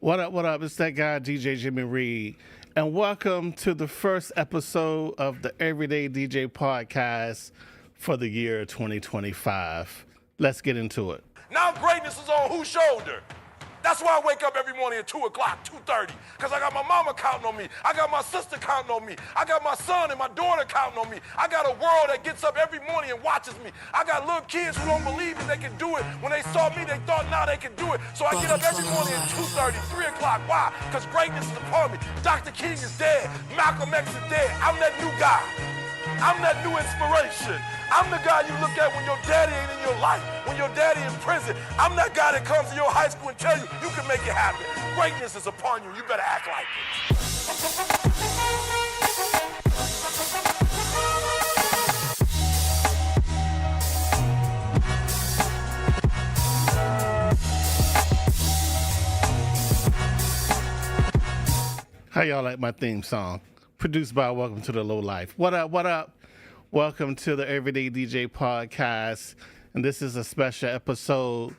What up, what up? It's that guy, DJ Jimmy Reed. And welcome to the first episode of the Everyday DJ podcast for the year 2025. Let's get into it. Now greatness is on whose shoulder? That's why I wake up every morning at 2 o'clock, 2:30, because I got my mama counting on me. I got my sister counting on me. I got my son and my daughter counting on me. I got a world that gets up every morning and watches me. I got little kids who don't believe that they can do it. When they saw me, they thought now they can do it. So I get up every morning at 2:30, 3 o'clock. Why? Because greatness is upon me. Dr. King is dead. Malcolm X is dead. I'm that new guy. I'm that new inspiration. I'm the guy you look at when your daddy ain't in your life, when your daddy in prison. I'm that guy that comes to your high school and tell you, you can make it happen. Greatness is upon you. You better act like it. How y'all like my theme song? Produced by Welcome to the Low Life. What up, what up? Welcome to the Everyday DJ podcast. And this is a special episode,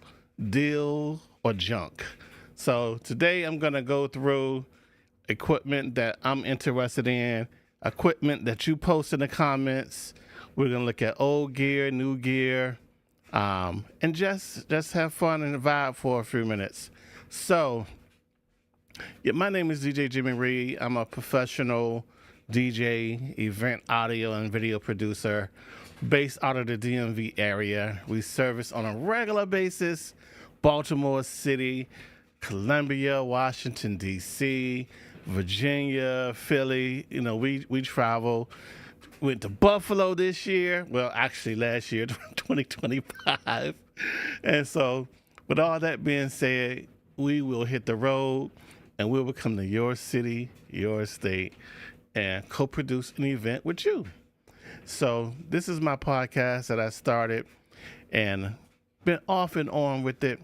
Deal or Junk. So today I'm going to go through equipment that I'm interested in, equipment that you post in the comments. We're going to look at old gear, new gear, and just have fun and vibe for a few minutes. So, yeah, my name is DJ Jimmy Reed. I'm a professional DJ, event audio and video producer based out of the DMV area. We service on a regular basis Baltimore City, Columbia, Washington, D.C., Virginia, Philly. You know, we travel. Went to Buffalo this year. Well, actually last year, 2025. And so with all that being said, we will hit the road and we will come to your city, your state, and co-produce an event with you. So this is my podcast that I started and been off and on with it.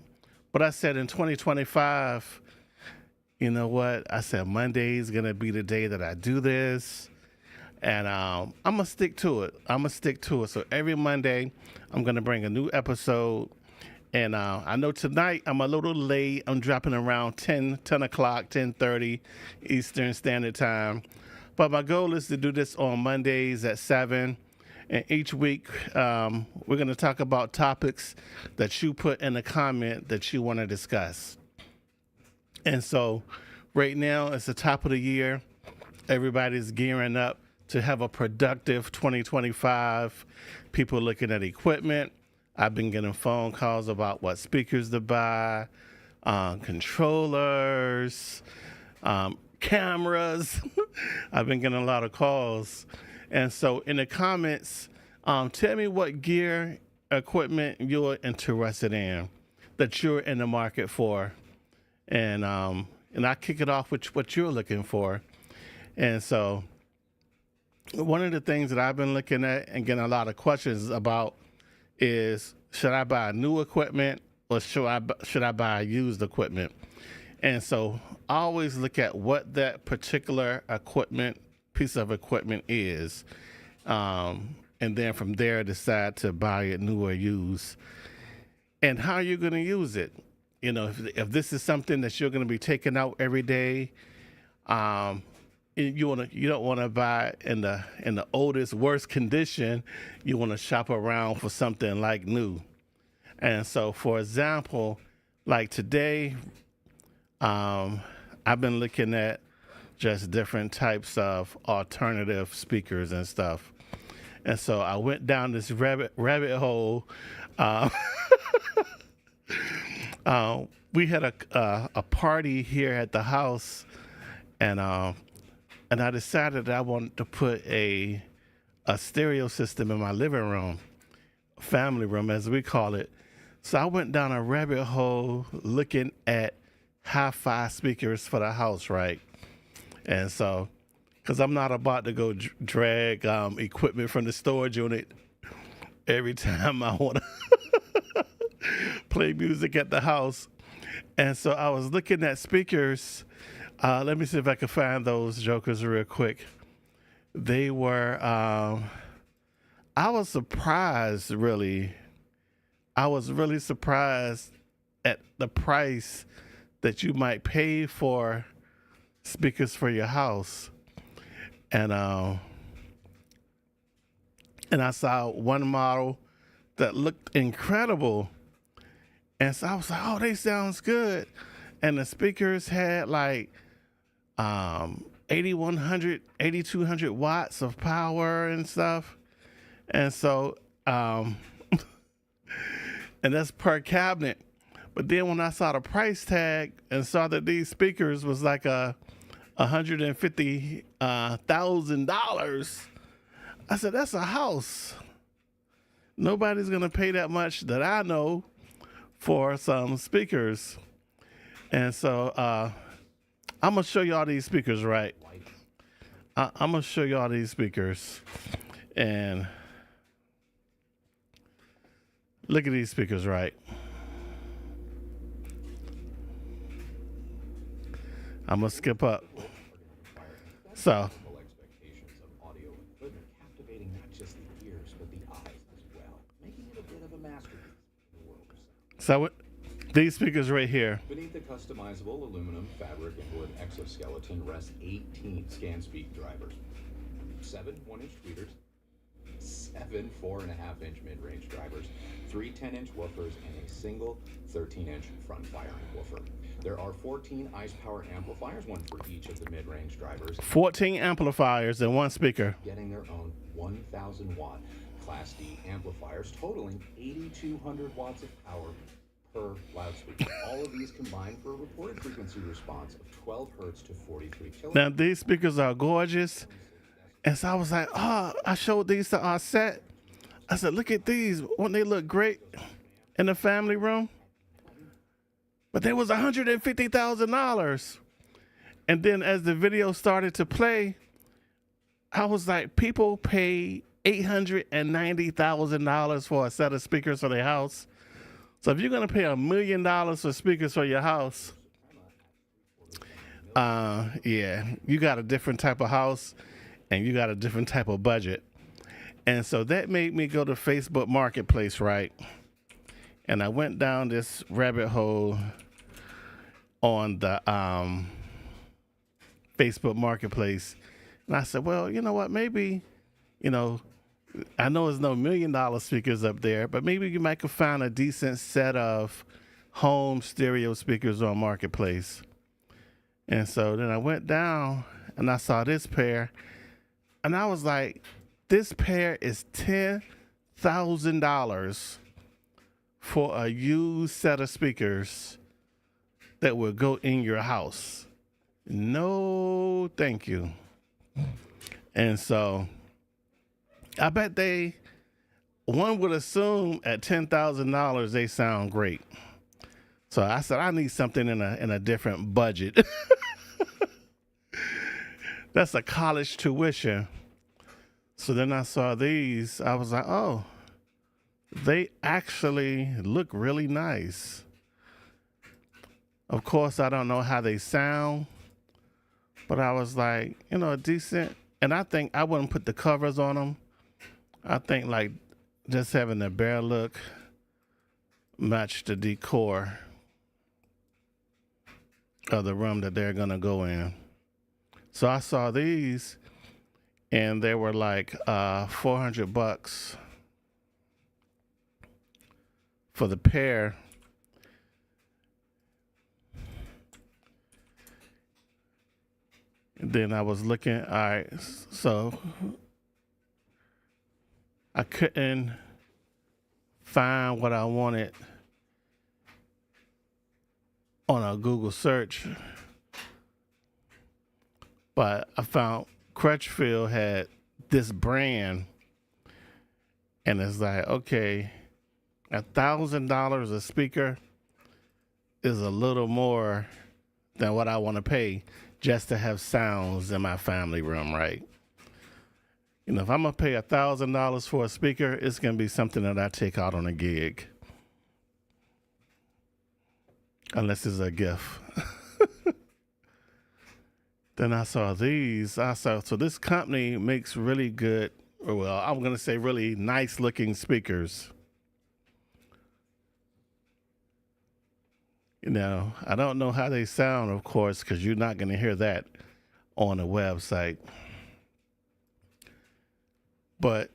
But I said in 2025, you know what? I said Monday is going to be the day that I do this. And I'm going to stick to it. So every Monday, I'm going to bring a new episode. And I know tonight I'm a little late. I'm dropping around 10 o'clock, 10:30 Eastern Standard Time. But my goal is to do this on Mondays at 7. And each week, we're going to talk about topics that you put in the comment that you want to discuss. And so right now, it's the top of the year. Everybody's gearing up to have a productive 2025. People looking at equipment. I've been getting phone calls about what speakers to buy, controllers, cameras. I've been getting a lot of calls. And so in the comments, tell me what gear, equipment you're interested in, that you're in the market for. And I kick it off with what you're looking for. And so one of the things that I've been looking at and getting a lot of questions about is, should I buy new equipment or should I buy used equipment? And so I always look at what that particular piece of equipment is, and then from there decide to buy it new or used. And how you're going to use it. You know, if this is something that you're going to be taking out every day, you don't want to buy in the oldest, worst condition. You want to shop around for something like new. And so, for example, like today, I've been looking at just different types of alternative speakers and stuff. And so I went down this rabbit hole. We had a party here at the house, and I decided that I wanted to put a stereo system in my living room, family room as we call it. So I went down a rabbit hole looking at hi-fi speakers for the house, right? And so, because I'm not about to go drag equipment from the storage unit every time I want to play music at the house. And so I was looking at speakers. Let me see if I can find those jokers real quick. They were, I was surprised, really. I was really surprised at the price that you might pay for speakers for your house. And I saw one model that looked incredible. And so I was like, oh, they sounds good. And the speakers had like 8,100, 8,200 watts of power and stuff. And so, and that's per cabinet. But then when I saw the price tag and saw that these speakers was like $150,000, I said, that's a house. Nobody's gonna pay that much that I know for some speakers. And so I'm gonna show you all these speakers, right? I'm gonna show you all these speakers. And look at these speakers, right? I'm gonna skip up. So Expectations of audio equipment captivating not just the ears but the eyes as well, making it a bit of a masterpiece in the world of sound. so these speakers right here. Beneath the customizable aluminum, fabric, and wood exoskeleton rest 18 ScanSpeak drivers, 7 1-inch tweeters, 7 4.5-inch mid-range drivers, 3 10-inch woofers, and a single 13-inch front firing woofer. There are 14 ICE power amplifiers, one for each of the mid-range drivers, 14 amplifiers and one speaker. getting their own 1,000-watt Class D amplifiers, totaling 8,200 watts of power per loudspeaker. All of these combine for a reported frequency response of 12 hertz to 43 kilohertz. Now these speakers are gorgeous. And so I was like, oh, I showed these to our set. I said, look at these. Won't they look great in the family room? But they was $150,000. And then as the video started to play, I was like, people pay $890,000 for a set of speakers for their house. So if you're gonna pay $1 million for speakers for your house, yeah, you got a different type of house and you got a different type of budget. And so that made me go to Facebook Marketplace, right? And I went down this rabbit hole on the Facebook Marketplace. And I said, well, you know what? Maybe, I know there's no $1 million speakers up there, but maybe you might could find a decent set of home stereo speakers on Marketplace. And so then I went down and I saw this pair. And I was like, this pair is $10,000 for a used set of speakers that will go in your house. No, thank you. And so I bet one would assume at $10,000 they sound great. So I said, I need something in a different budget. That's a college tuition. So then I saw these. I was like, oh, they actually look really nice. Of course, I don't know how they sound, but I was like, decent. And I think I wouldn't put the covers on them. I think like just having the bare look match the decor of the room that they're gonna go in. So I saw these and they were like $400 for the pair. And then I was looking, all right, so I couldn't find what I wanted on a Google search, but I found Crutchfield had this brand, and it's like, okay, $1,000 a speaker is a little more than what I want to pay just to have sounds in my family room, right? If I'm gonna pay $1,000 for a speaker, it's gonna be something that I take out on a gig, unless it's a gift. Then I saw these. So this company makes really good, well, I'm gonna say really nice looking speakers. I don't know how they sound, of course, because you're not going to hear that on the website. But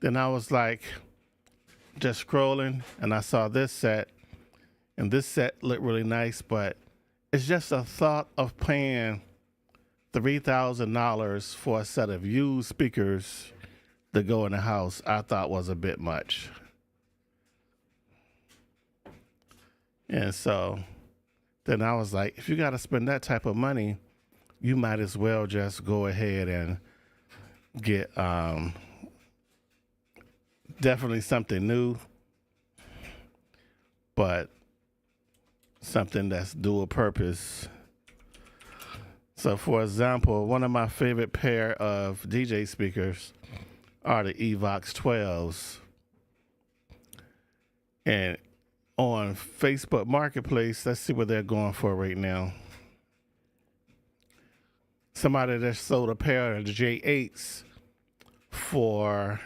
then I was like just scrolling and I saw this set, and this set looked really nice, but it's just a thought of paying $3,000 for a set of used speakers to go in the house, I thought was a bit much. And so then I was like, if you got to spend that type of money, you might as well just go ahead and get definitely something new, but something that's dual purpose. So, for example, one of my favorite pair of DJ speakers are the Evox 12s. And on Facebook Marketplace, let's see what they're going for right now. Somebody that sold a pair of the J8s for,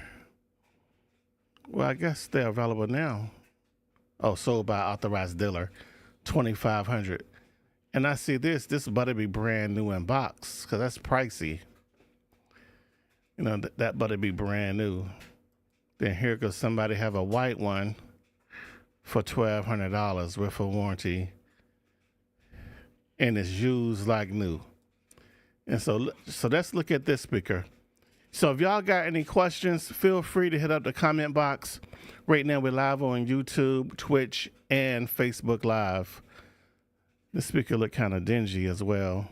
well, I guess they're available now. Oh, sold by authorized dealer, $2,500. And I see this better be brand new in box, because that's pricey. That better be brand new. Then here goes somebody have a white one for $1,200 with a warranty, and it's used like new. And so let's look at this speaker. So if y'all got any questions, feel free to hit up the comment box. Right now we're live on YouTube, Twitch, and Facebook Live. This speaker look kind of dingy as well.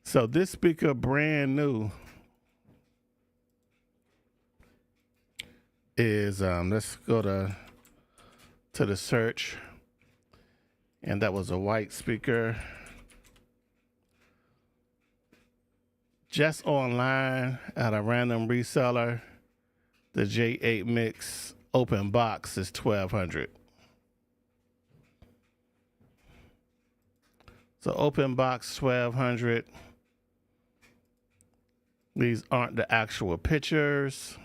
So this speaker, brand new, is let's go to the search, and that was a white speaker. Just online at a random reseller, the J8 Mix open box is $1,200. So open box $1,200. These aren't the actual pictures.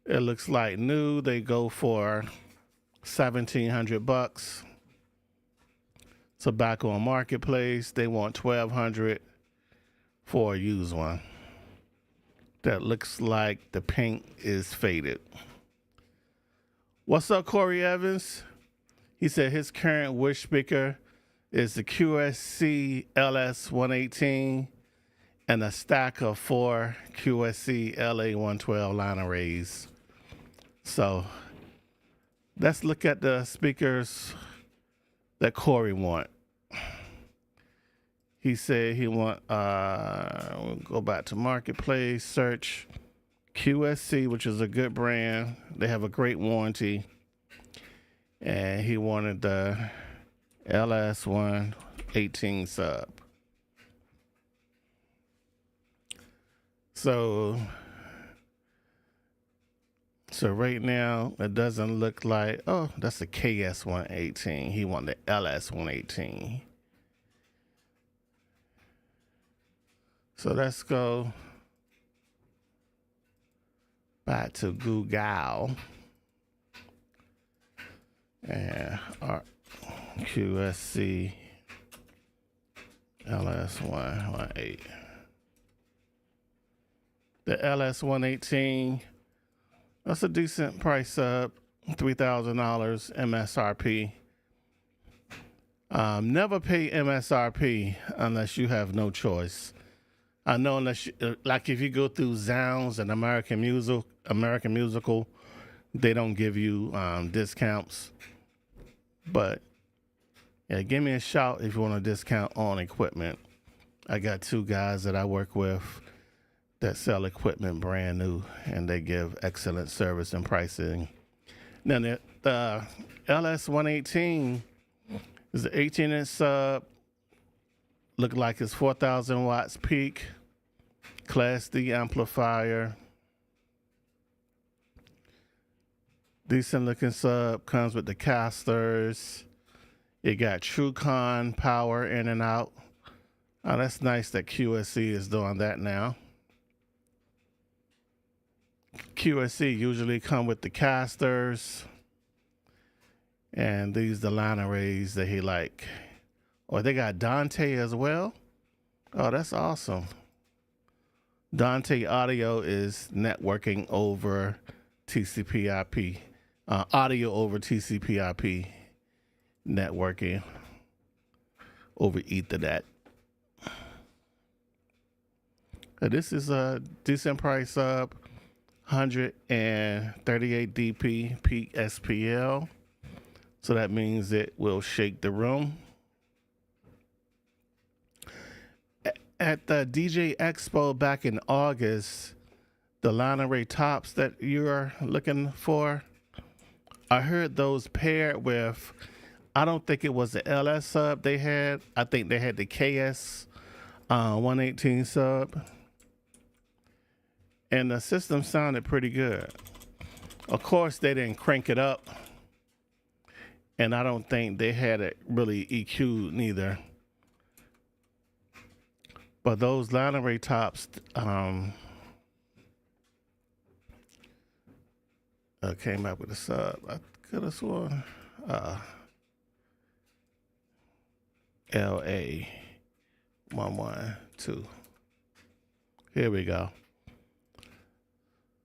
It looks like new. They go for $1,700. So back on Marketplace, they want $1,200 for a used one. That looks like the paint is faded. What's up, Corey Evans? He said his current wish speaker is the QSC LS118 and a stack of 4 QSC LA112 line arrays. So let's look at the speakers that Corey want. He said he want, we'll go back to Marketplace, search QSC, which is a good brand. They have a great warranty. And he wanted the LS118 sub. So right now, it doesn't look like, oh, that's the KS118. He wanted the LS118. So let's go back to Google. And our QSC LS118. The LS118, that's a decent price up, $3,000 MSRP. Never pay MSRP unless you have no choice. I know unless like if you go through Zounds and American Musical, they don't give you discounts. But yeah, give me a shout if you want a discount on equipment. I got 2 guys that I work with that sell equipment brand new, and they give excellent service and pricing. Now the LS118 is an 18-inch sub. Look like it's 4,000 watts peak, Class D amplifier. Decent looking sub, comes with the casters. It got TrueCon power in and out. Oh, that's nice that QSC is doing that now. QSC usually come with the casters, and these the line arrays that he like. Or they got Dante as well. Oh, that's awesome. Dante Audio is networking over TCP/IP, audio over TCP/IP networking over Ethernet. This is a decent price up, 138 dp peak SPL. So that means it will shake the room. At the DJ Expo back in August, the line array tops that you're looking for, I heard those paired with, I don't think it was the LS sub they had. I think they had the KS 118 sub. And the system sounded pretty good. Of course, they didn't crank it up. And I don't think they had it really EQ'd neither. But those line array tops came out with a sub. I could have sworn LA 112. Here we go.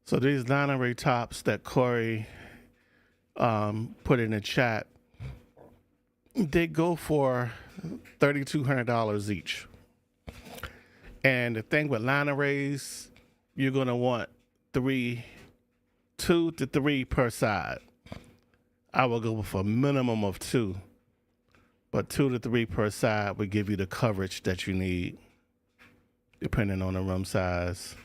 So these line array tops that Corey put in the chat, they go for $3,200 each. And the thing with line arrays, you're gonna want 2 to 3 per side. I will go for a minimum of 2, but 2 to 3 per side would give you the coverage that you need, depending on the room size.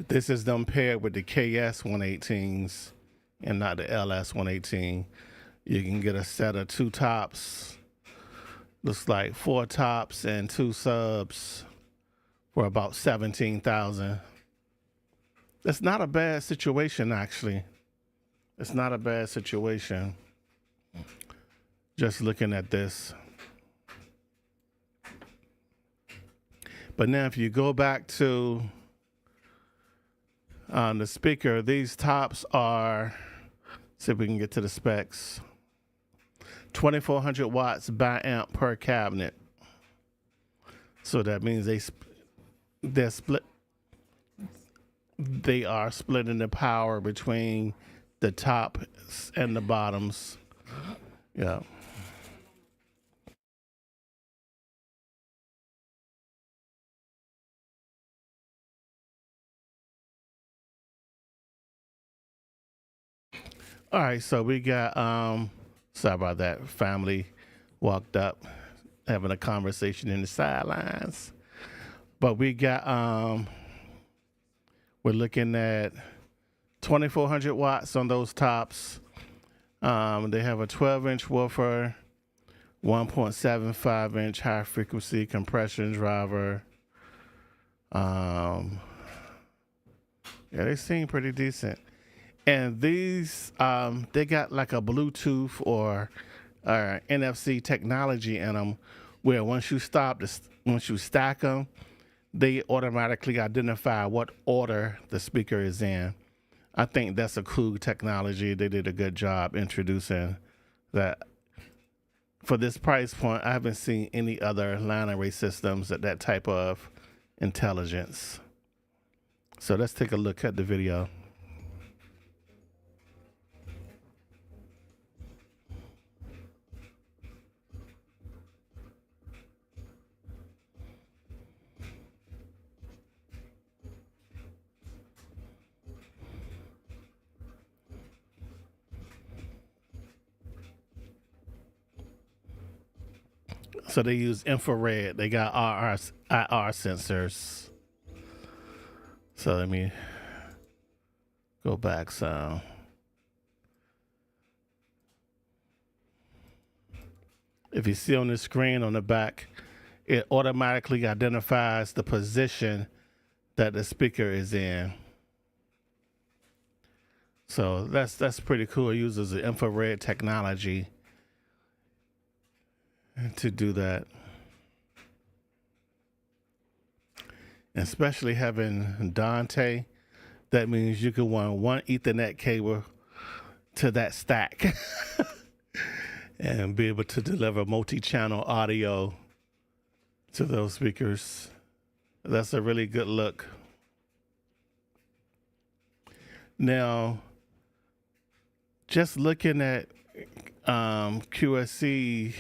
This is them paired with the KS 118s and not the LS 118. You can get a set of 2 tops. Looks like 4 tops and 2 subs for about $17,000. That's not a bad situation, actually. It's not a bad situation. Just looking at this. But now if you go back to the speaker, these tops are, see if we can get to the specs, 2400 watts by amp per cabinet. So that means they are splitting the power between the tops and the bottoms. Yeah. All right, so we got sorry about that. Family walked up having a conversation in the sidelines. But we got we're looking at 2400 watts on those tops. They have a 12-inch woofer, 1.75-inch high frequency compression driver. Yeah, they seem pretty decent. And these, they got like a Bluetooth or NFC technology in them, where once you stack them, they automatically identify what order the speaker is in. I think that's a cool technology. They did a good job introducing that. For this price point, I haven't seen any other line array systems at that type of intelligence. So let's take a look at the video. So they use infrared. They got IR sensors. So let me go back some. If you see on the screen on the back, it automatically identifies the position that the speaker is in. So that's pretty cool. It uses the infrared technology to do that. especially having Dante. That means you can run one Ethernet cable to that stack and be able to deliver multi-channel audio to those speakers. That's a really good look. Now, just looking at QSC,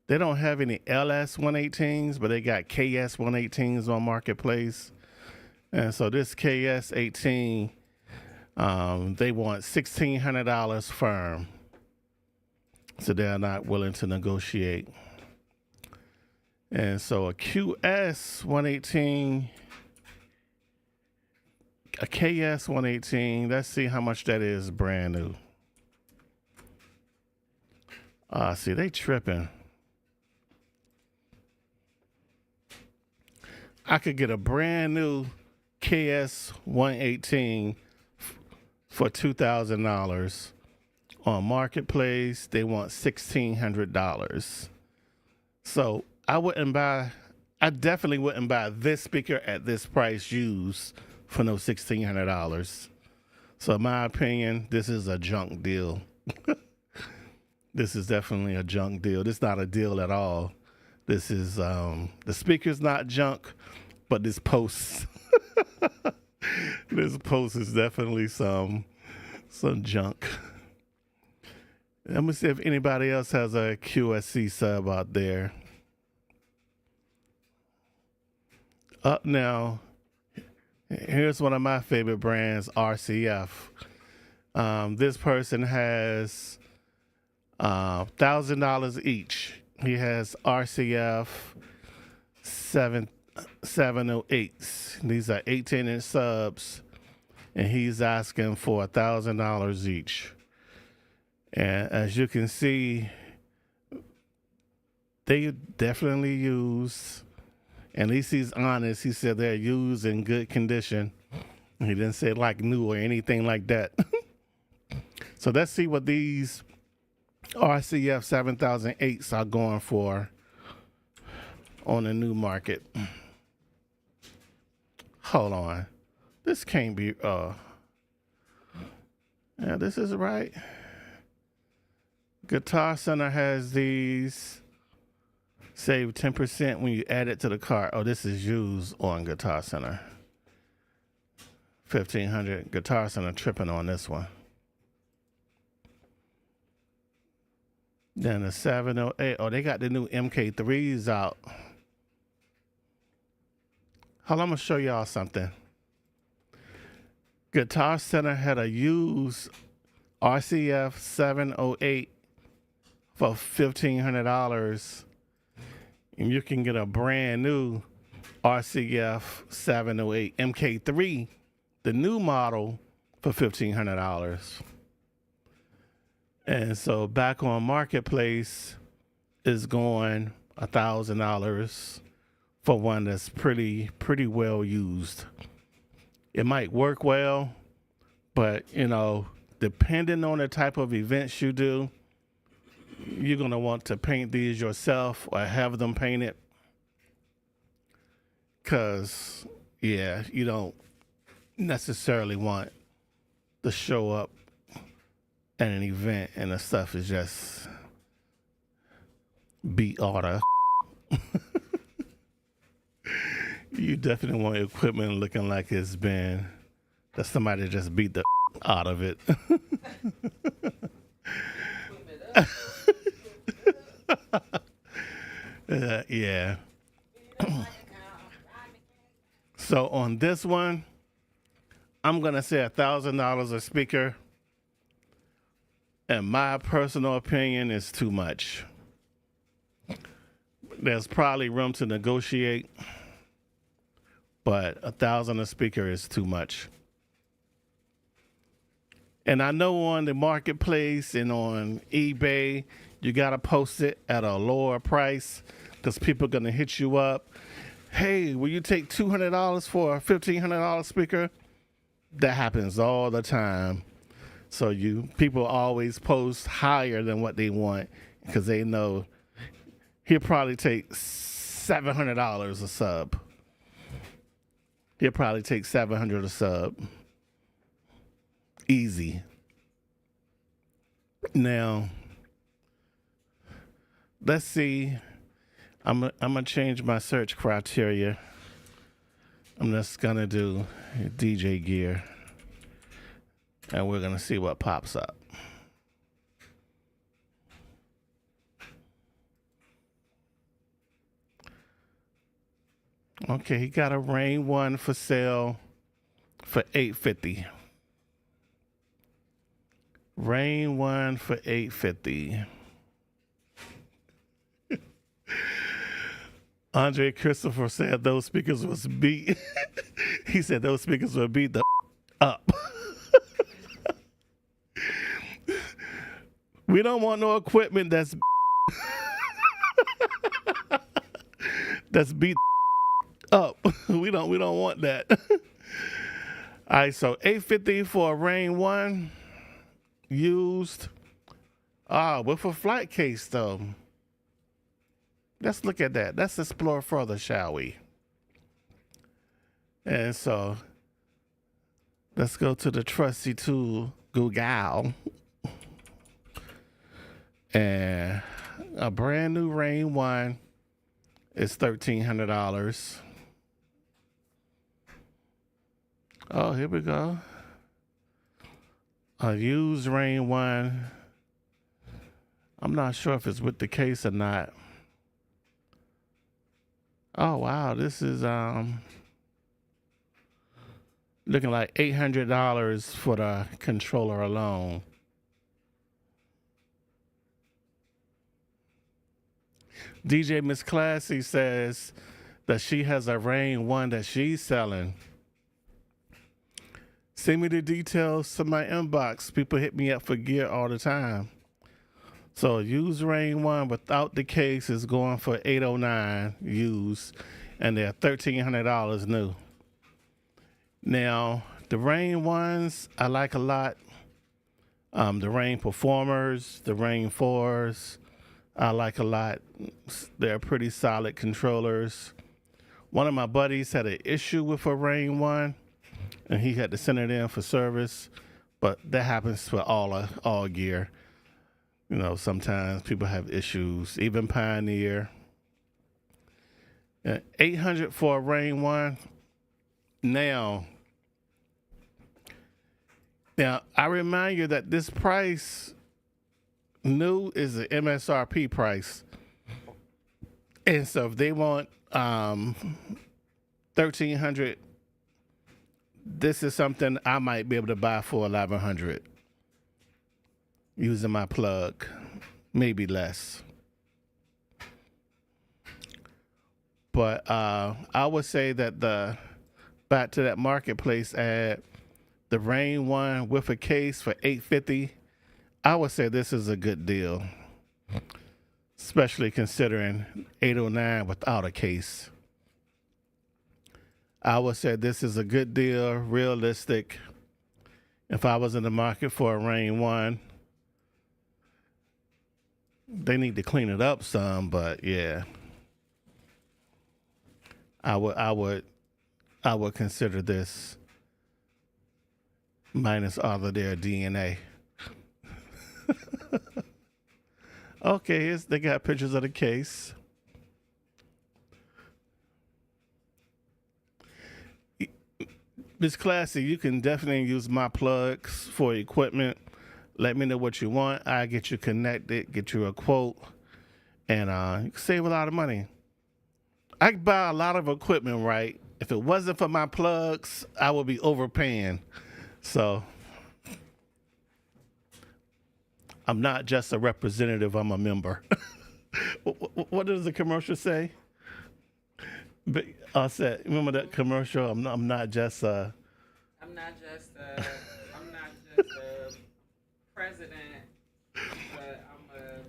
they don't have any LS 118s, but they got KS 118s on Marketplace. And so this KS 18, they want $1,600 firm. So they're not willing to negotiate. And so a QS 118, a KS 118, let's see how much that is brand new. See, they tripping. I could get a brand new KS 118 for $2,000. On Marketplace, they want $1,600. So I definitely wouldn't buy this speaker at this price used for no $1,600. So in my opinion, this is a junk deal. This is definitely a junk deal. This is not a deal at all. This is, the speaker's not junk, but this post, this post is definitely some junk. Let me see if anybody else has a QSC sub out there. Up now, here's one of my favorite brands, RCF. This person has $1,000 each. He has RCF 708s. These are 18-inch subs, and he's asking for $1,000 each. And as you can see, they definitely use, at least he's honest, he said they're used in good condition. He didn't say like new or anything like that. So let's see what these RCF 7008s are going for on the new market. Hold on. This can't be, yeah, this is right. Guitar Center has these. Save 10% when you add it to the cart. Oh, this is used on Guitar Center. 1,500. Guitar Center tripping on this one. Then the 708. Oh, they got the new MK3s out. Hold on, I'm going to show y'all something. Guitar Center had a used RCF 708 for $1,500. And you can get a brand new RCF 708 MK3, the new model, for $1,500. And so back on Marketplace is going $1,000 for one that's pretty well used. It might work well, but depending on the type of events you do, you're going to want to paint these yourself or have them painted. Because, yeah, you don't necessarily want to show up at an event and the stuff is just beat all the You definitely want equipment looking like it's been, that somebody just beat the out of it. Yeah. So on this one, I'm going to say $1,000 a speaker. And my personal opinion is too much. There's probably room to negotiate, but $1,000 a speaker is too much. And I know on the Marketplace and on eBay, you got to post it at a lower price because people are going to hit you up. Hey, will you take $200 for a $1,500 speaker? That happens all the time. So people always post higher than what they want because they know he'll probably take $700 a sub. He'll probably take 700 a sub. Easy. Now, let's see. I'm gonna change my search criteria. I'm just gonna do DJ gear, and we're gonna see what pops up. Okay, he got a Rain 1 for sale for $850. Rain 1 for $850. Andre Christopher said those speakers was beat. He said those speakers were beat the up. We don't want no equipment that's beat up. We don't want that. All right, so $850 for a Rain 1 used. With a flight case though. Let's look at that. Let's explore further, shall we? And so let's go to the trusty tool, Google. And a brand new Rain 1 is $1,300. Oh, here we go. A used Rain 1. I'm not sure if it's with the case or not. Oh, wow. This is looking like $800 for the controller alone. DJ Miss Classy says that she has a Rain 1 that she's selling. Send me the details to my inbox. People hit me up for gear all the time. So used Rain 1 without the case is going for $809 used, and they're $1,300 new. Now, the Rain 1s I like a lot. The Rain Performers, the Rain 4s, I like a lot. They're pretty solid controllers. One of my buddies had an issue with a Rain 1, and he had to send it in for service, but that happens for all gear. You know, sometimes people have issues, even Pioneer. $800 for a Rain 1. Now, I remind you that this price new is the MSRP price. And so if they want $1,300, this is something I might be able to buy for $1,100 using my plug, maybe less. But I would say that back to that marketplace ad, the Rain 1 with a case for $850, I would say this is a good deal, especially considering $809 without a case. I would say this is a good deal, realistic. If I was in the market for a Rain 1, they need to clean it up some, but yeah, I would consider this minus all of their DNA. Okay, they got pictures of the case. Miss Classy, you can definitely use my plugs for equipment. Let me know what you want. I get you connected, get you a quote, and you can save a lot of money. I can buy a lot of equipment, right? If it wasn't for my plugs, I would be overpaying. So I'm not just a representative, I'm a member. What does the commercial say? But I said, remember that commercial? I'm not just a president, but I'm a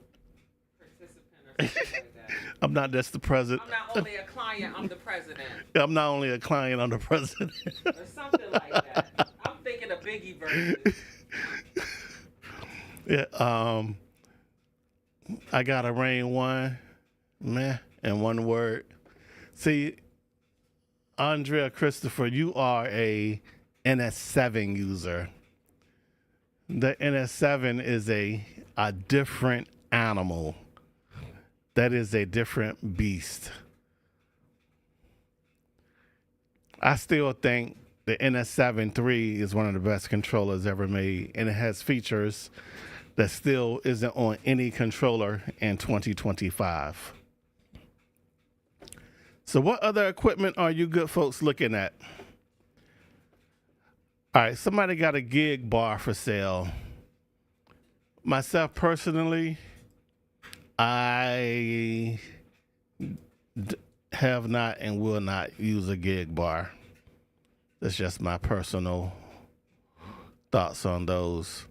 participant or something like that. I'm not just the president. I'm not only a client, I'm the president. I'm not only a client, I'm the president. Or something like that. I'm thinking a Biggie version. Yeah, I got a Rain 1, meh, in one word. See, Andrea Christopher, you are a NS7 user. The NS7 is a different animal. That is a different beast. I still think the NS7 III is one of the best controllers ever made, and it has features that still isn't on any controller in 2025. So what other equipment are you good folks looking at? All right, somebody got a gig bar for sale. Myself personally, I have not and will not use a gig bar. That's just my personal thoughts on those.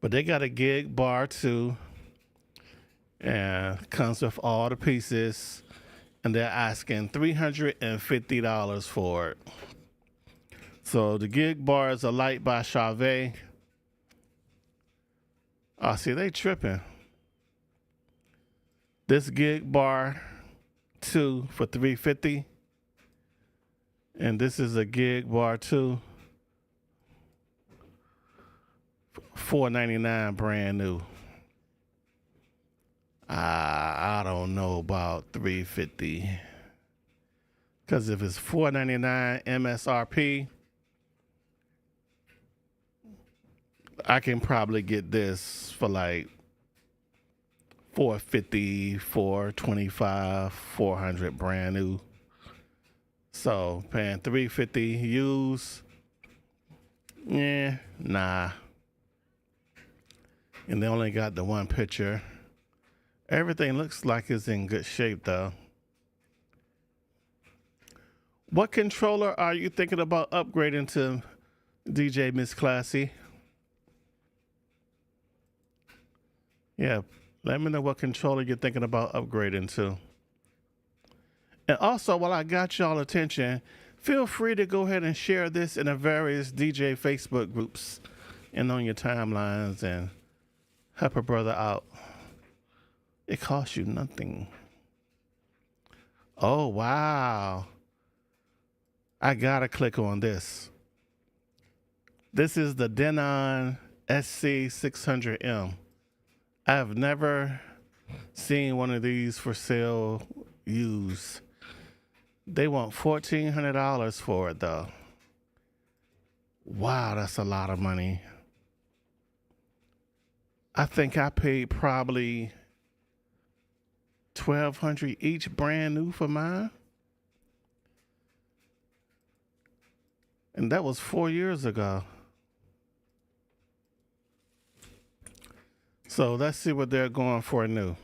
But they got a gig bar too, and comes with all the pieces, and they're asking $350 for it. So the gig bar is a light by Chauvet. Oh, see, they tripping. This gig bar 2 for $350, and this is a gig bar 2 $499 brand new. I don't know about $350, because if it's $499 MSRP, I can probably get this for like $450, $425, $400 brand new. So paying $350 used, nah. And they only got the one picture. Everything looks like it's in good shape though. What controller are you thinking about upgrading to, DJ Miss Classy? Yeah, let me know what controller you're thinking about upgrading to. And also, while I got y'all attention, feel free to go ahead and share this in the various DJ Facebook groups and on your timelines and help a brother out. It costs you nothing. Oh, wow. I gotta click on this. This is the Denon SC600M. I have never seen one of these for sale used. They want $1,400 for it though. Wow, that's a lot of money. I think I paid probably $1,200 each brand new for mine. And that was 4 years ago. So let's see what they're going for new.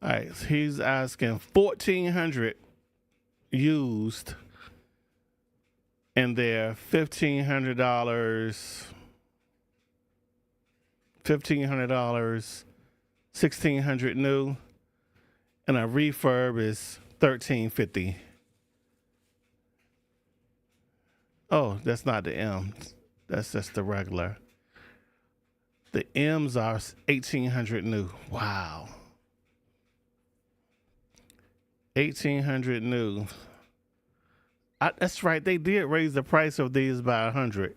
All right, so he's asking $1,400 used, and they're $1,500, $1,600 new, and a refurb is $1,350. Oh, that's not the M. That's just the regular. The M's are $1,800 new. Wow. $1,800 new. That's right. They did raise the price of these by $100,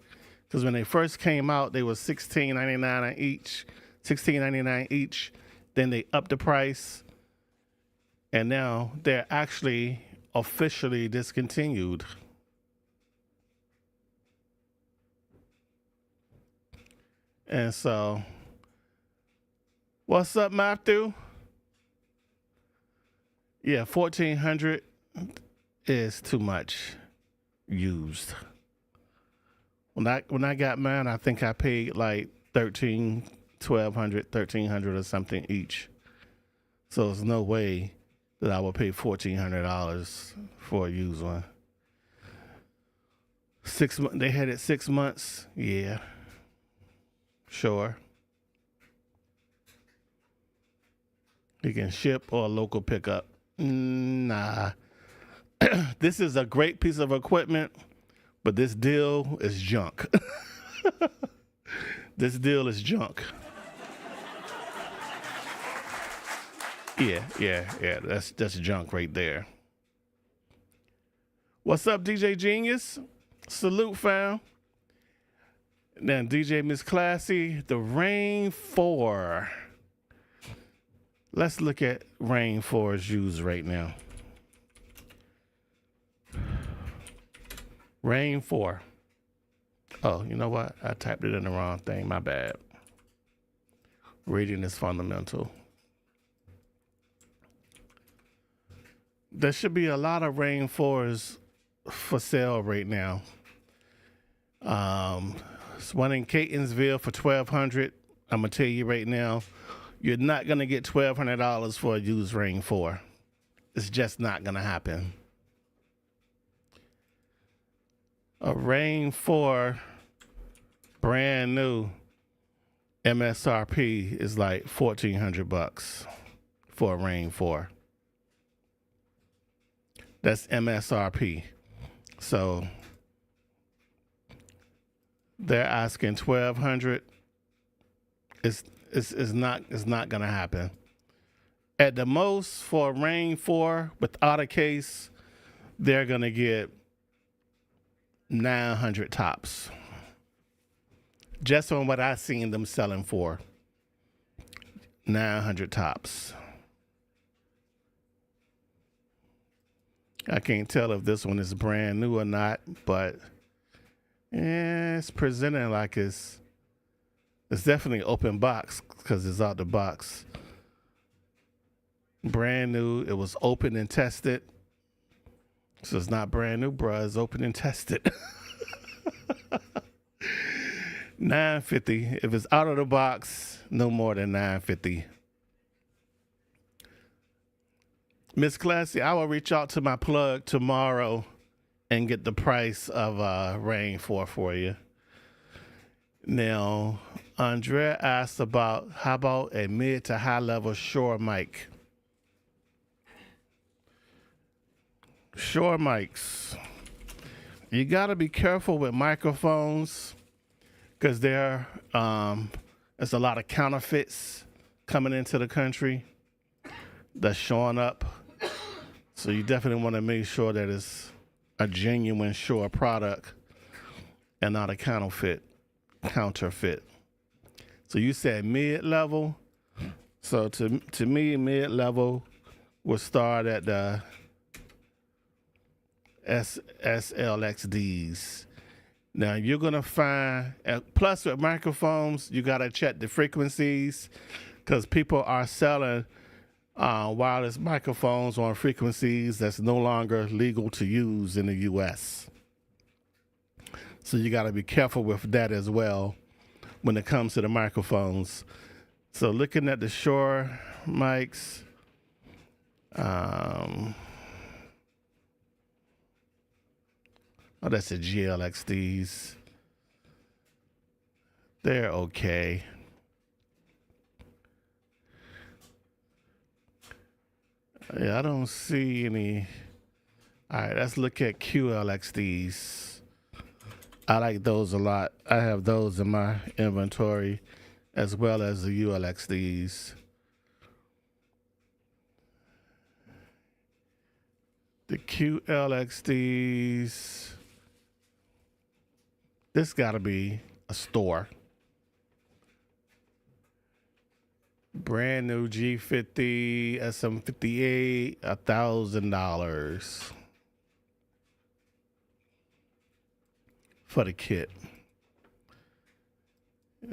because when they first came out, they were $16.99 each. $16.99 each. Then they upped the price, and now they're actually officially discontinued. And so, what's up, Matthew? Yeah, $1,400 is too much used. When I got mine, I think I paid like $1,300 or something each. So there's no way that I would pay $1,400 for a used one. 6 months. They had it 6 months. Yeah. Sure. You can ship or a local pickup. Nah. This is a great piece of equipment, but this deal is junk. This deal is junk. Yeah. That's junk right there. What's up, DJ Genius? Salute, fam. Then DJ Miss Classy, the Rain 4. Let's look at Rain 4's used right now. Rain 4. Oh, you know what? I typed it in the wrong thing. My bad. Reading is fundamental. There should be a lot of Rain 4s for sale right now. It's one in Catonsville for $1,200. I'm gonna tell you right now, you're not gonna get $1,200 for a used Rain 4. It's just not gonna happen. A Rain 4 brand new MSRP is like $1,400 for a Rain 4. That's MSRP. So they're asking $1,200. It's not gonna happen. At the most, for a Rain 4 without a case, they're gonna get 900 tops. Just on what I've seen them selling for. 900 tops. I can't tell if this one is brand new or not, but it's presenting like it's definitely open box because it's out the box. Brand new. It was open and tested. So it's not brand new, bruh. It's open and tested. $950. If it's out of the box, no more than $950. Miss Classy, I will reach out to my plug tomorrow and get the price of Rain 4 for you. Now, Andrea asked about how about a mid to high level Shure mic. Shure mics. You got to be careful with microphones because there's a lot of counterfeits coming into the country that's showing up. So you definitely want to make sure that it's a genuine Shure product and not a counterfeit. So you said mid-level. So to me, mid-level will start at the SLXDs. Now you're gonna find, plus with microphones, you gotta check the frequencies because people are selling wireless microphones on frequencies that's no longer legal to use in the U.S. So you gotta be careful with that as well when it comes to the microphones. So looking at the Shure mics, oh, that's the GLXDs. They're okay. Yeah, I don't see any. All right, let's look at QLXDs. I like those a lot. I have those in my inventory as well as the ULXDs. The QLXDs. This got to be a store. Brand new G50 SM58, $1,000 for the kit.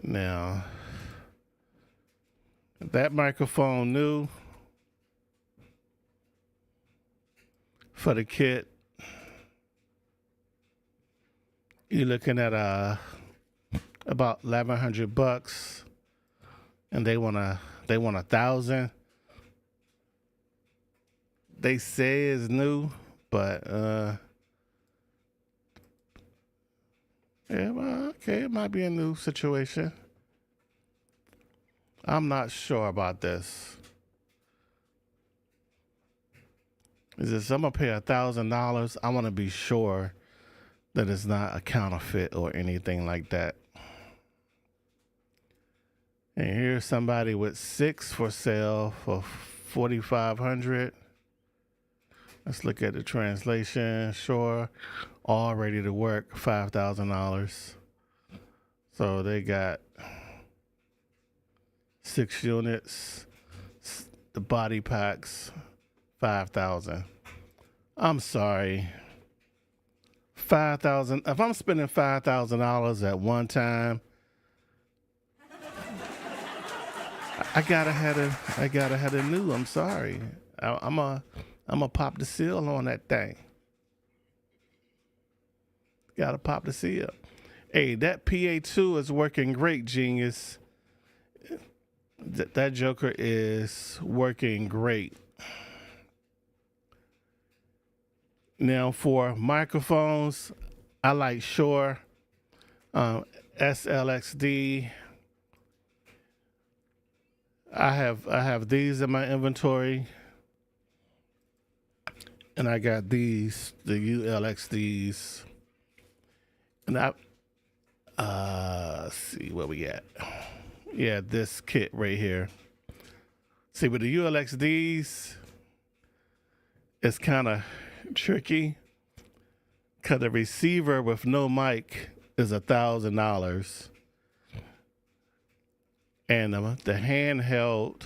Now, that microphone new for the kit, you're looking at about $1,100, and they want $1,000. They say it's new, but yeah, well, okay, it might be a new situation. I'm not sure about this. Is this? I'm gonna pay $1,000. I want to be sure that it's not a counterfeit or anything like that. And here's somebody with 6 for sale for $4,500. Let's look at the translation. Sure, all ready to work, $5,000. So they got 6 units. The body packs, 5,000. I'm sorry. 5,000. If I'm spending $5,000 at one time, I gotta have a new. I'm sorry. I'm a pop the seal on that thing. Gotta pop the seal. Hey, that PA2 is working great, genius. That Joker is working great. Now for microphones, I like Shure, SLXD. I have these in my inventory, and I got these, the ULXDs, and let's see where we at. Yeah, this kit right here. See, with the ULXDs, it's kind of tricky because the receiver with no mic is $1,000, and the handheld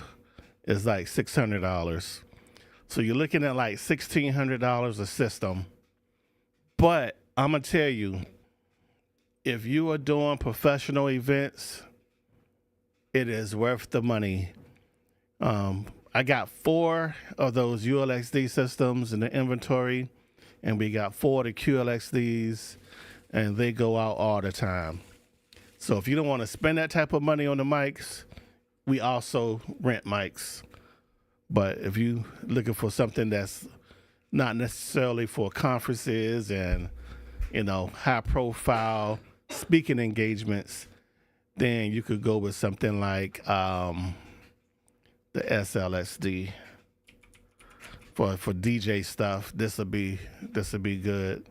is like $600. So you're looking at like $1,600 a system. But I'm gonna tell you, if you are doing professional events, it is worth the money. I got 4 of those ULXD systems in the inventory, and we got 4 of the QLXDs, and they go out all the time. So if you don't want to spend that type of money on the mics, we also rent mics. But if you looking for something that's not necessarily for conferences and, high profile speaking engagements, then you could go with something like the SLSD. For DJ stuff, this'll be good.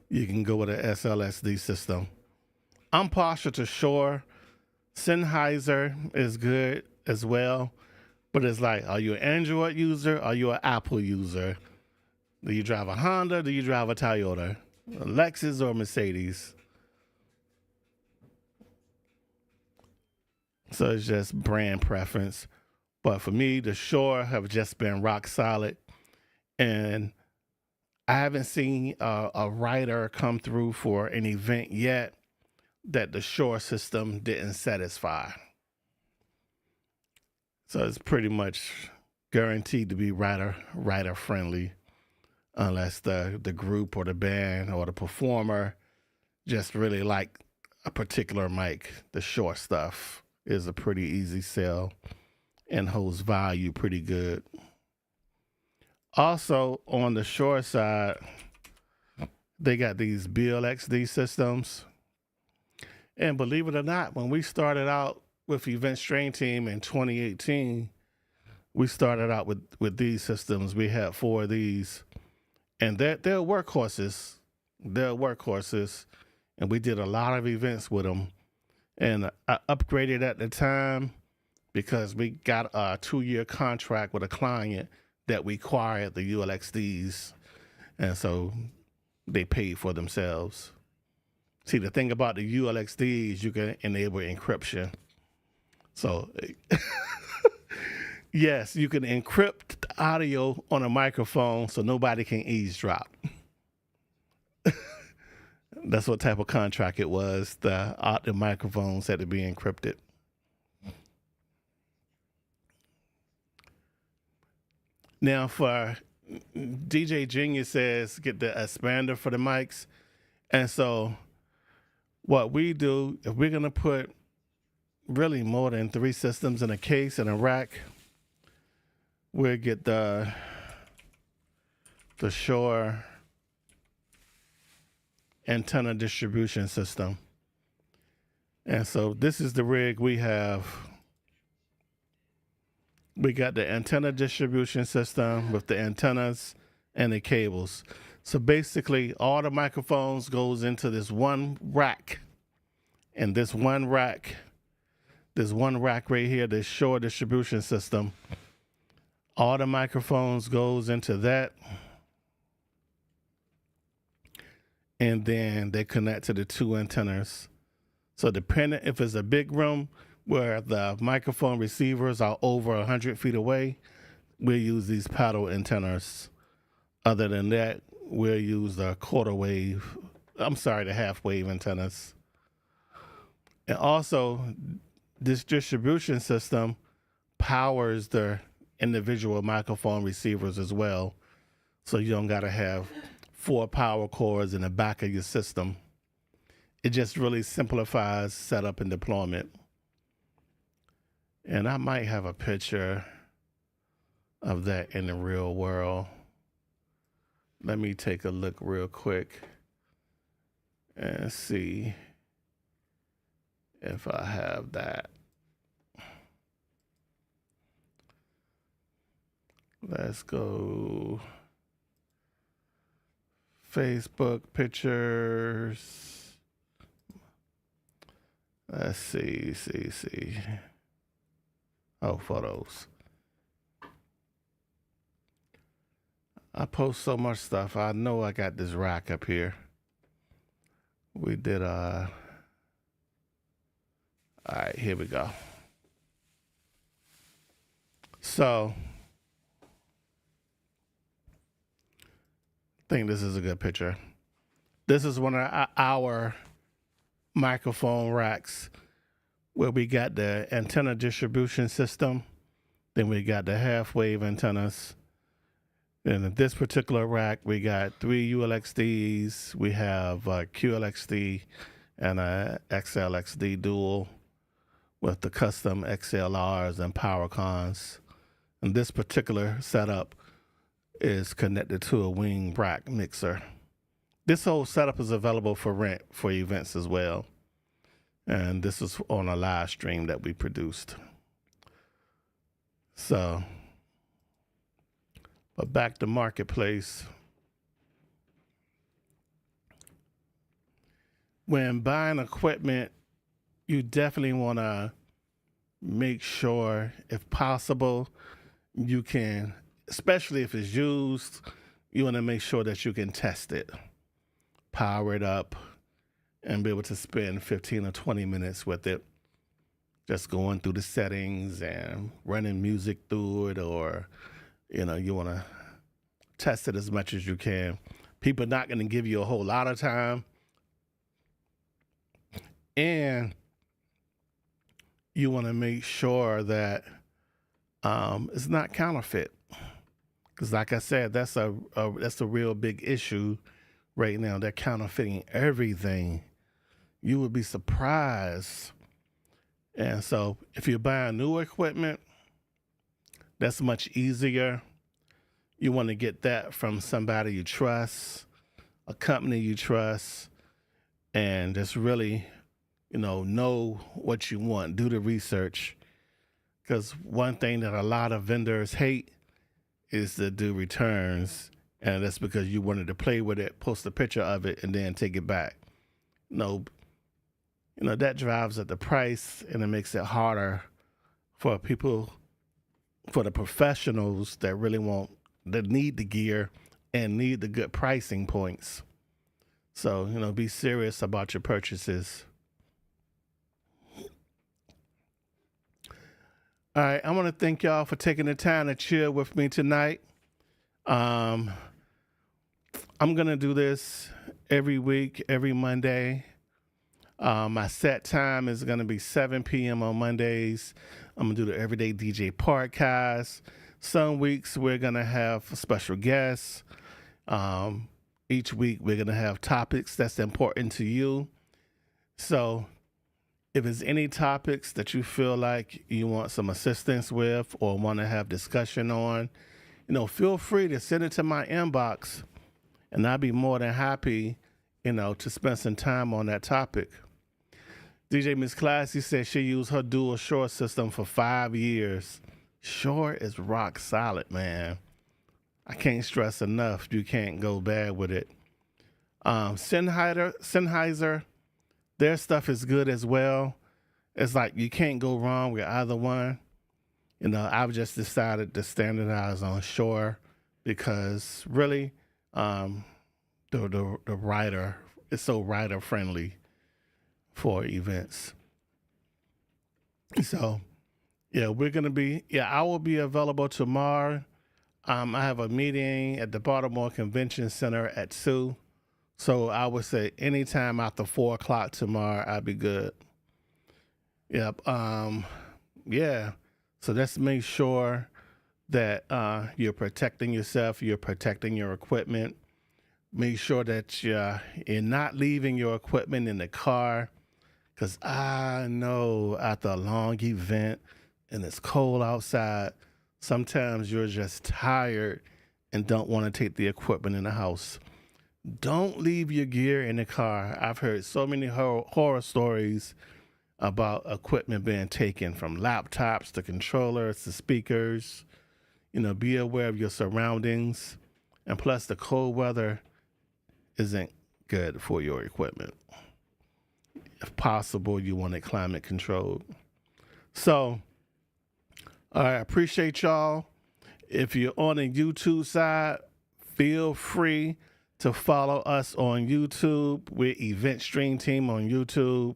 You can go with an SLSD system. I'm partial to Shure. Sennheiser is good as well, but it's like, are you an Android user? Are you an Apple user? Do you drive a Honda? Do you drive a Toyota, a Lexus, or Mercedes? So it's just brand preference. But for me, the Shure have just been rock solid. And I haven't seen a writer come through for an event yet that the Shure system didn't satisfy. So it's pretty much guaranteed to be writer friendly, unless the group or the band or the performer just really like a particular mic. The Shure stuff is a pretty easy sell and holds value pretty good. Also, on the Shure side, they got these BLXD systems. And believe it or not, when we started out with Event Strain Team in 2018, we started out with these systems. We had 4 of these. And they're workhorses. They're workhorses. And we did a lot of events with them. And I upgraded at the time because we got a 2-year contract with a client that required the ULXDs. And so they paid for themselves. See, the thing about the ULXDs, you can enable encryption. So, yes, you can encrypt the audio on a microphone so nobody can eavesdrop. That's what type of contract it was. The microphones had to be encrypted. Now, for DJ Genius says, get the expander for the mics. And so what we do, if we're going to put really more than 3 systems in a case in a rack, we'll get the Shure antenna distribution system. And so this is the rig we have. We got the antenna distribution system with the antennas and the cables. So basically, all the microphones goes into this one rack. And this one rack right here, this Shure distribution system, All the microphones goes into that, and then they connect to the two antennas. So depending if it's a big room where the microphone receivers are over 100 feet away, we'll use these paddle antennas. Other than that, we'll use the the half wave antennas. And also, this distribution system powers the individual microphone receivers as well. So you don't got to have 4 power cords in the back of your system. It just really simplifies setup and deployment. And I might have a picture of that in the real world. Let me take a look real quick and see if I have that. Let's go Facebook pictures. Let's see. Oh, photos. I post so much stuff. I know I got this rack up here. We did all right, here we go. So I think this is a good picture. This is one of our microphone racks where we got the antenna distribution system. Then we got the half wave antennas. And in this particular rack, we got 3 ULXDs. We have a QLXD and a XLXD dual with the custom XLRs and power cons. And this particular setup is connected to a wing rack mixer. This whole setup is available for rent for events as well. And this is on a live stream that we produced. So, but back to Marketplace. When buying equipment, you definitely want to make sure, if possible, you can, especially if it's used, you want to make sure that you can test it, power it up, and be able to spend 15 or 20 minutes with it, just going through the settings and running music through it, or, you want to test it as much as you can. People are not going to give you a whole lot of time. And you want to make sure that it's not counterfeit. Because like I said, that's a real big issue right now. They're counterfeiting everything. You would be surprised. And so if you're buying new equipment, that's much easier. You want to get that from somebody you trust, a company you trust, and just really, know what you want. Do the research. Because one thing that a lot of vendors hate is to do returns. And that's because you wanted to play with it, post a picture of it, and then take it back. That drives up the price, and it makes it harder for people, for the professionals that need the gear and need the good pricing points. So, be serious about your purchases. All right, I want to thank y'all for taking the time to chill with me tonight. I'm going to do this every week, every Monday. My set time is going to be 7 p.m. on Mondays. I'm going to do the Everyday DJ podcast. Some weeks we're going to have special guests. Each week we're going to have topics that's important to you. So if there's any topics that you feel like you want some assistance with or want to have discussion on, feel free to send it to my inbox, and I'll be more than happy, to spend some time on that topic. DJ Miss Classy said she used her dual Shure system for 5 years. Shure is rock solid, man. I can't stress enough, you can't go bad with it. Sennheiser, their stuff is good as well. It's like you can't go wrong with either one. I've just decided to standardize on shore because really, the rider is so rider friendly for events. So, yeah, I will be available tomorrow. I have a meeting at the Baltimore Convention Center at 2. So I would say anytime after 4 o'clock tomorrow, I'll be good. Yep. Yeah. So let's make sure that you're protecting yourself, you're protecting your equipment. Make sure that you're not leaving your equipment in the car. Because I know after a long event and it's cold outside, sometimes you're just tired and don't want to take the equipment in the house. Don't leave your gear in the car. I've heard so many horror stories about equipment being taken, from laptops to controllers to speakers. Be aware of your surroundings. And plus, the cold weather isn't good for your equipment. If possible, you want it climate controlled. So, I appreciate y'all. If you're on the YouTube side, feel free to follow us on YouTube. We're Event Stream Team on YouTube.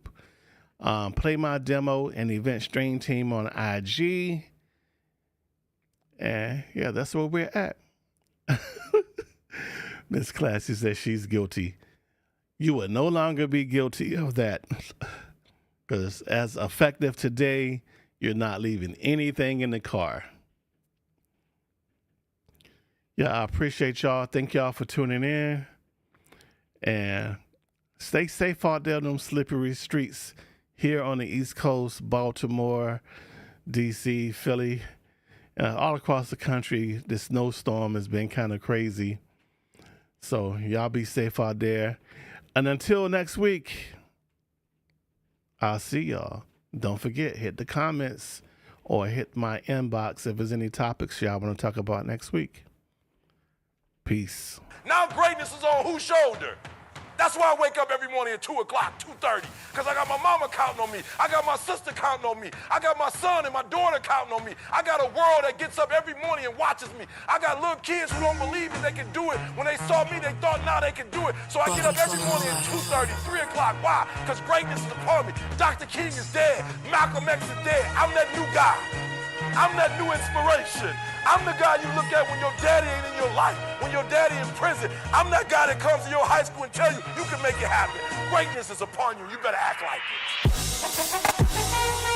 Play My Demo and Event Stream Team on IG. And yeah, that's where we're at. Miss Classy says she's guilty. You will no longer be guilty of that. Because as effective today, you're not leaving anything in the car. Yeah, I appreciate y'all. Thank y'all for tuning in. And stay safe out there on them slippery streets here on the East Coast, Baltimore, D.C., Philly, all across the country. This snowstorm has been kind of crazy. So y'all be safe out there. And until next week, I'll see y'all. Don't forget, hit the comments or hit my inbox if there's any topics y'all want to talk about next week. Peace. Now greatness is on whose shoulder? That's why I wake up every morning at 2 o'clock, 2:30, because I got my mama counting on me. I got my sister counting on me. I got my son and my daughter counting on me. I got a world that gets up every morning and watches me. I got little kids who don't believe that they can do it. When they saw me, they thought now they can do it. So I get up every morning at 2:30, 3 o'clock. Why? Because greatness is upon me. Dr. King is dead. Malcolm X is dead. I'm that new guy. I'm that new inspiration. I'm the guy you look at when your daddy ain't in your life, when your daddy in prison. I'm that guy that comes to your high school and tell you, you can make it happen. Greatness is upon you. You better act like it.